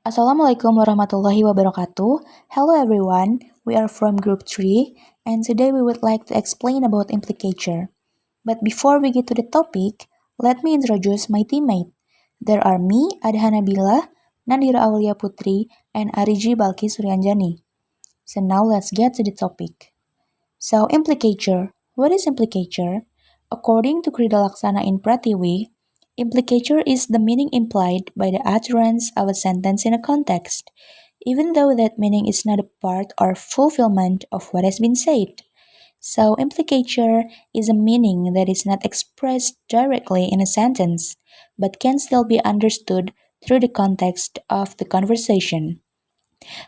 Assalamualaikum warahmatullahi wabarakatuh. Hello everyone, we are from group 3 and today we would like to explain about implicature. But before we get to the topic, let me introduce my teammate. There are me, Adhana Bila, Nandira Aulia Putri, and Ariji Balki Suryanjani. So now let's get to the topic. So implicature. What is implicature? According to Krida Laksana in Pratiwi, implicature is the meaning implied by the utterance of a sentence in a context, even though that meaning is not a part or fulfillment of what has been said. So, implicature is a meaning that is not expressed directly in a sentence, but can still be understood through the context of the conversation.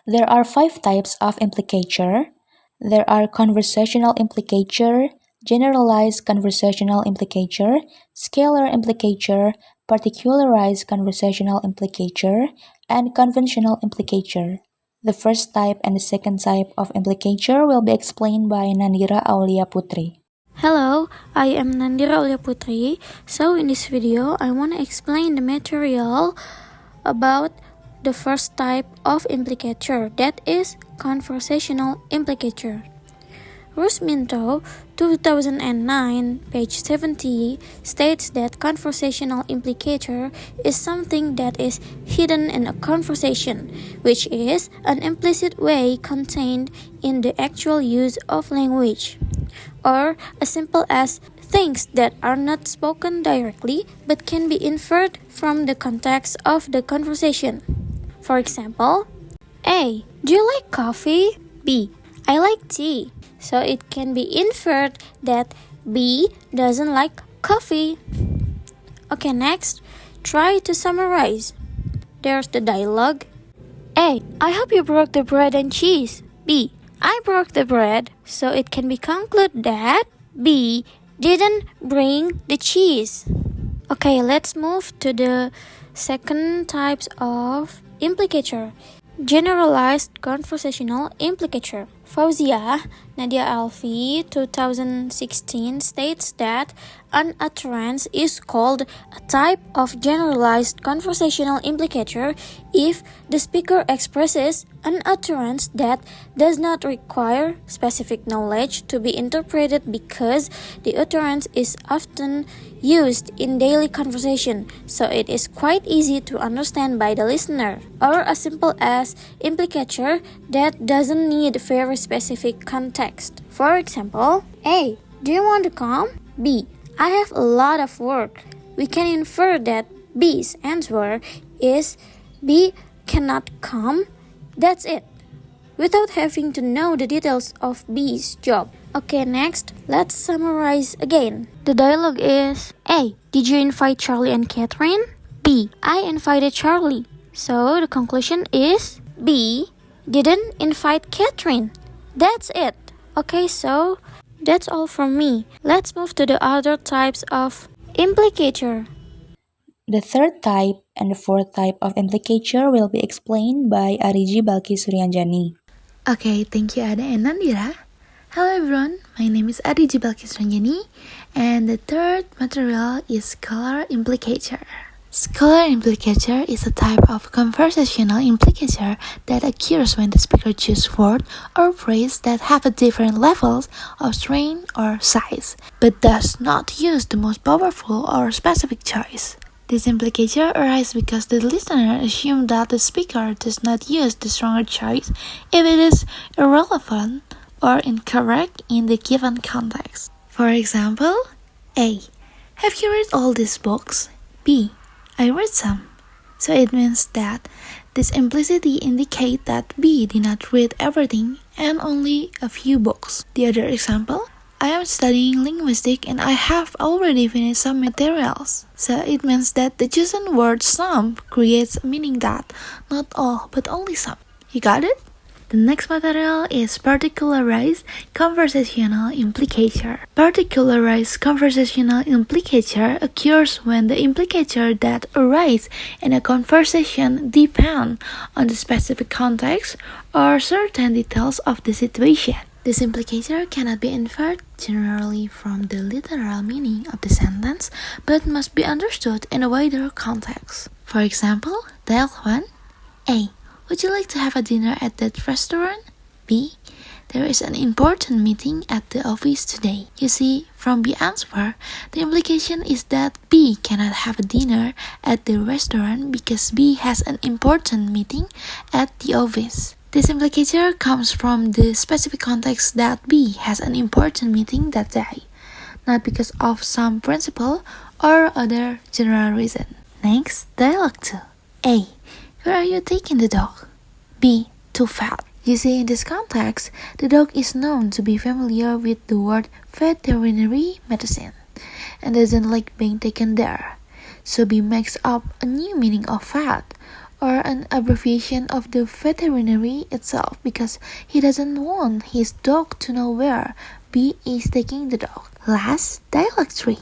There are 5 types of implicature. There are conversational implicature, generalized conversational implicature, scalar implicature, particularized conversational implicature, and conventional implicature. The first type and the second type of implicature will be explained by Nandira Aulia Putri. Hello, I am Nandira Aulia Putri. So in this video, I want to explain the material about the first type of implicature, that is conversational implicature. Rusminto, 2009, page 70, states that conversational implicature is something that is hidden in a conversation, which is an implicit way contained in the actual use of language, or as simple as things that are not spoken directly but can be inferred from the context of the conversation. For example, A. Do you like coffee? B. I like tea. So it can be inferred that B doesn't like coffee. Okay, next, try to summarize. There's the dialogue. A. I hope you broke the bread and cheese. B. I broke the bread. So it can be concluded that B didn't bring the cheese. Okay, let's move to the second types of implicature. Generalized conversational implicature. Fauzia Nadia Alfi 2016 states that an utterance is called a type of generalized conversational implicature if the speaker expresses an utterance that does not require specific knowledge to be interpreted because the utterance is often used in daily conversation, so it is quite easy to understand by the listener, or as simple as implicature that doesn't need very specific context. For example, A. Do you want to come? B. I have a lot of work. We can infer that B's answer is B cannot come. That's it, without having to know the details of B's job. Okay, next, let's summarize again. The dialogue is A. Did you invite Charlie and Catherine? B. I invited Charlie. So the conclusion is B didn't invite Catherine. That's it. Okay, so that's all from me. Let's move to the other types of implicature. The third type and the fourth type of implicature will be explained by Ariji Balki Suryanjani. Okay, thank you Ada and Nandira. Hello everyone, my name is Ariji Balki Suryanjani, and the third material is scalar implicature. Scalar implicature is a type of conversational implicature that occurs when the speaker chooses words or phrases that have a different levels of strength or size, but does not use the most powerful or specific choice. This implicature arises because the listener assumes that the speaker does not use the stronger choice if it is irrelevant or incorrect in the given context. For example, A. Have you read all these books? B. I read some. So it means that this implicitly indicates that B did not read everything and only a few books. The other example, I am studying linguistics and I have already finished some materials. So it means that the chosen word some creates a meaning that not all but only some. You got it? The next material is particularized conversational implicature. Particularized conversational implicature occurs when the implicature that arises in a conversation depends on the specific context or certain details of the situation. This implicature cannot be inferred generally from the literal meaning of the sentence, but must be understood in a wider context. For example, dialogue 1. A. Would you like to have a dinner at that restaurant? B. There is an important meeting at the office today. You see, from B answer, the implication is that B cannot have a dinner at the restaurant because B has an important meeting at the office. This implicature comes from the specific context that B has an important meeting that day, not because of some principle or other general reason. Next, dialogue 2. A. Where are you taking the dog? B. Too fat. You see, in this context, the dog is known to be familiar with the word veterinary medicine and doesn't like being taken there. So B makes up a new meaning of fat, or an abbreviation of the veterinary itself, because he doesn't want his dog to know where B is taking the dog. Last, dialogue 3.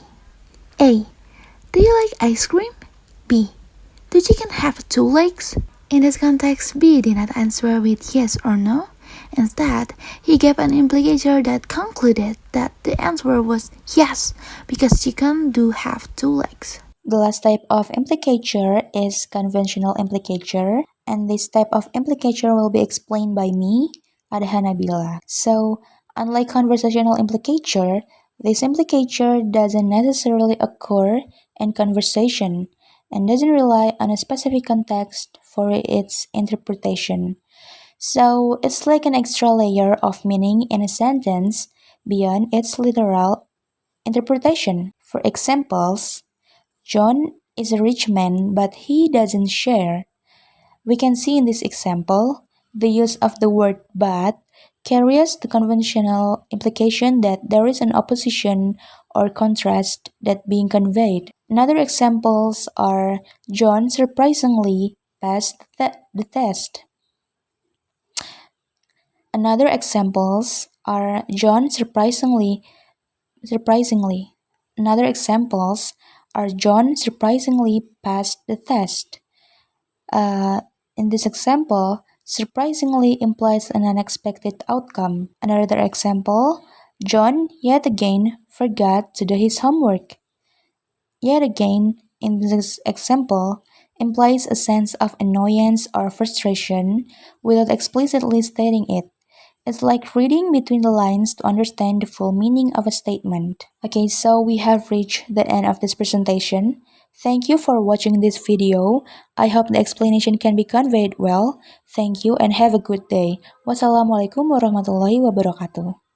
A. Do you like ice cream? B. Do chicken have two legs? In this context, B did not answer with yes or no. Instead, he gave an implicature that concluded that the answer was yes, because chicken do have two legs. The last type of implicature is conventional implicature, and this type of implicature will be explained by me, Adha Nabila. So, unlike conversational implicature, this implicature doesn't necessarily occur in conversation and doesn't rely on a specific context for its interpretation. So, it's like an extra layer of meaning in a sentence beyond its literal interpretation. For examples, John is a rich man, but he doesn't share. We can see in this example the use of the word but carries the conventional implication that there is an opposition or contrast that being conveyed. Another examples are John surprisingly passed the test. Another examples are John surprisingly. Another examples are John surprisingly passed the test. Uh, in this example, surprisingly implies an unexpected outcome. Another example, John yet again forgot to do his homework. Yet again, in this example, implies a sense of annoyance or frustration without explicitly stating it. It's like reading between the lines to understand the full meaning of a statement. Okay, so we have reached the end of this presentation. Thank you for watching this video. I hope the explanation can be conveyed well. Thank you and have a good day. Wassalamualaikum warahmatullahi wabarakatuh.